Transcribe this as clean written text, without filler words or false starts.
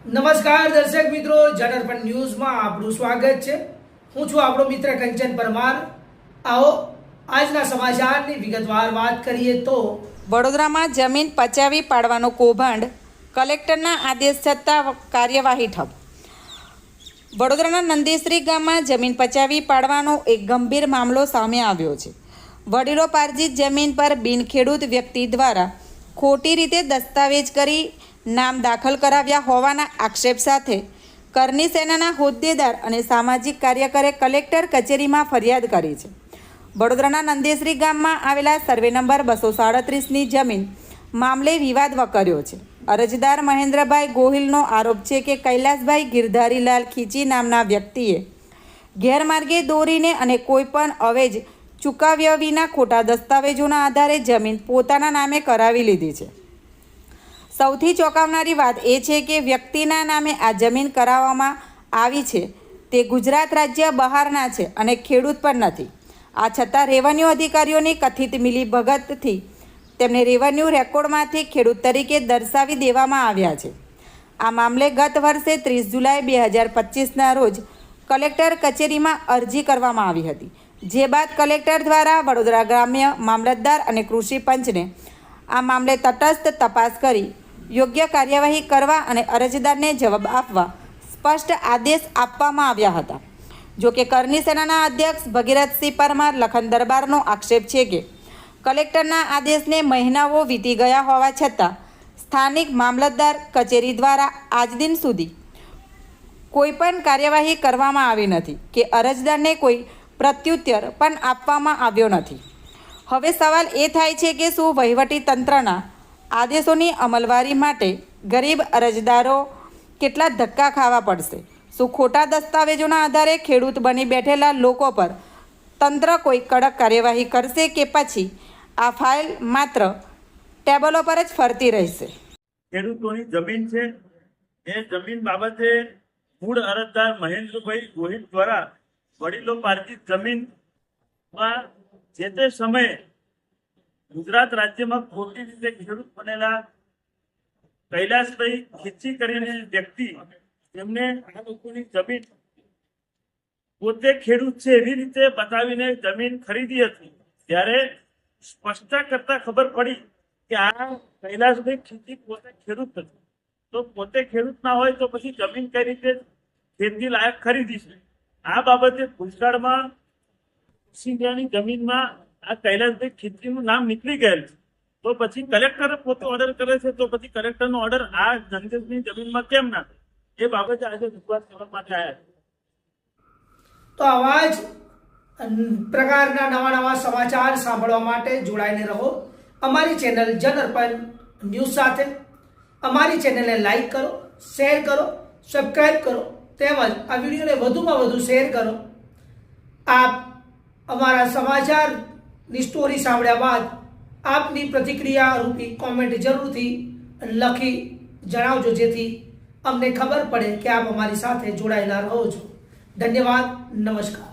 નમસ્કાર દર્શક મિત્રો, જનરપણ ન્યૂઝમાં આપનું સ્વાગત છે। હું છું આપણો મિત્ર કંચન પરમાર। આવો આજના સમાચારની વિગતવાર વાત કરીએ તો વડોદરામાં જમીન પચાવી પાડવાનું કૌભાંડ, કલેક્ટરના આદેશ છતાં કાર્યવાહી ઠપ। વડોદરાના નંદેશ્રી ગામમાં જમીન પચાવી પાડવાનો એક ગંભીર મામલો સામે આવ્યો છે। વડીલોપાર્જિત જમીન પર બિનખેડૂત વ્યક્તિ દ્વારા ખોટી રીતે દસ્તાવેજ કરી નામ દાખલ કરાવ્યા હોવાના આક્ષેપ સાથે કરની સેનાના હોદ્દેદાર અને સામાજિક કાર્યકરે કલેક્ટર કચેરીમાં ફરિયાદ કરી છે। વડોદરાના નંદેશ્રી ગામમાં આવેલા સર્વે નંબર 237ની જમીન મામલે વિવાદ વકર્યો છે। અરજદાર મહેન્દ્રભાઈ ગોહિલનો આરોપ છે કે કૈલાસભાઈ ગિરધારીલાલ ખીચી નામના વ્યક્તિએ ગેરમાર્ગે દોરીને અને કોઈપણ અવેજ ચૂકવ્યા વિના ખોટા દસ્તાવેજોના આધારે જમીન પોતાના નામે કરાવી લીધી છે। સૌથી ચોંકાવનારી વાત એ છે કે વ્યક્તિના નામે આ જમીન કરાવવામાં આવી છે તે ગુજરાત રાજ્ય બહારના છે અને ખેડૂત પણ નથી। આ છતાં રેવન્યુ અધિકારીઓની કથિત મિલીભગતથી તેમને રેવન્યુ રેકોર્ડમાંથી ખેડૂત તરીકે દર્શાવી દેવામાં આવ્યા છે। આ મામલે ગત વર્ષે 30 જુલાઈ 2025ના રોજ કલેક્ટર કચેરીમાં અરજી કરવામાં આવી હતી, જે બાદ કલેક્ટર દ્વારા વડોદરા ગ્રામ્ય મામલતદાર અને કૃષિ પંચને આ મામલે તટસ્થ તપાસ કરી યોગ્ય કાર્યવાહી કરવા અને અરજદારને જવાબ આપવા સ્પષ્ટ આદેશ આપવામાં આવ્યા હતા। જોકે કરની સેનાના અધ્યક્ષ ભગીરથસિંહ પરમાર લખન દરબારનો આક્ષેપ છે કે કલેક્ટરના આદેશને મહિનાઓ વીતી ગયા હોવા છતાં સ્થાનિક મામલતદાર કચેરી દ્વારા આજ દિન સુધી કોઈપણ કાર્યવાહી કરવામાં આવી નથી કે અરજદારને કોઈ પ્રત્યુત્તર પણ આપવામાં આવ્યો નથી। હવે સવાલ એ થાય છે કે શું વહીવટી તંત્રના આદેશોની અમલવારી માટે ગરીબ અરજદારો કેટલા ધક્કા ખાવા પડશે? શું ખોટા દસ્તાવેજોના આધારે ખેડૂત બની બેઠેલા લોકો પર તંત્ર કોઈ કડક કાર્યવાહી કરશે કે પછી આ ફાઇલ માત્ર ટેબલો પર જ ફરતી રહેશે? ખેડૂતોની જમીન છે, એ જમીન બાબતે મૂળ અરજદાર મહેન્દ્રભાઈ ગોહિલ દ્વારા વડીલોપાર્જિત જમીનમાં જે તે સમયે ગુજરાત રાજ્યમાં ખોટી રીતે ખેડૂત બનેલા કૈલાસભાઈ ખીચી કરીને વ્યક્તિ તેમને આ લોકોની જમીન પોતે ખેડૂત છે એવી રીતે બતાવીને જમીન ખરીદી હતી। ત્યારે સ્પષ્ટતા કરતા ખબર પડી કે આ કૈલાસભાઈ ખીચી પોતે ખેડૂત નથી, તો પોતે ખેડૂત ના હોય તો પછી જમીન કઈ રીતે ખેતી લાયક ખરીદી છે? આ બાબતે ભૂતકાળમાં સિંધિયાની જમીનમાં આ કૈલાસભાઈ ખીચીનું નામ નીકળી ગયેલ છે, તો પછી કલેક્ટર પોતે ઓર્ડર કરે છે, તો પછી કલેક્ટરનો ઓર્ડર આ નંદેશની જમીનમાં કેમ ના થાય? એ બાબતે આજે રજૂઆત કરવા માટે આવ્યા છે। તો આવા જ પ્રકારના નવા સમાચાર સાંભળવા માટે જોડાઈને રહો અમારી ચેનલ જનરપણ ન્યૂઝ સાથે। અમારી ચેનલને લાઈક કરો, શેર કરો, સબસ્ક્રાઈબ કરો, તેમજ આ વિડીયોને વધુમાં વધુ શેર કરો। આપ અમારા સમાચારની સ્ટોરી સાંભળ્યા બાદ આપની પ્રતિક્રિયા રૂપી કોમેન્ટ જરૂરથી લખી જણાવજો, જેથી અમને ખબર પડે કે આપ અમારી સાથે જોડાયેલા રહો છો। ધન્યવાદ, નમસ્કાર।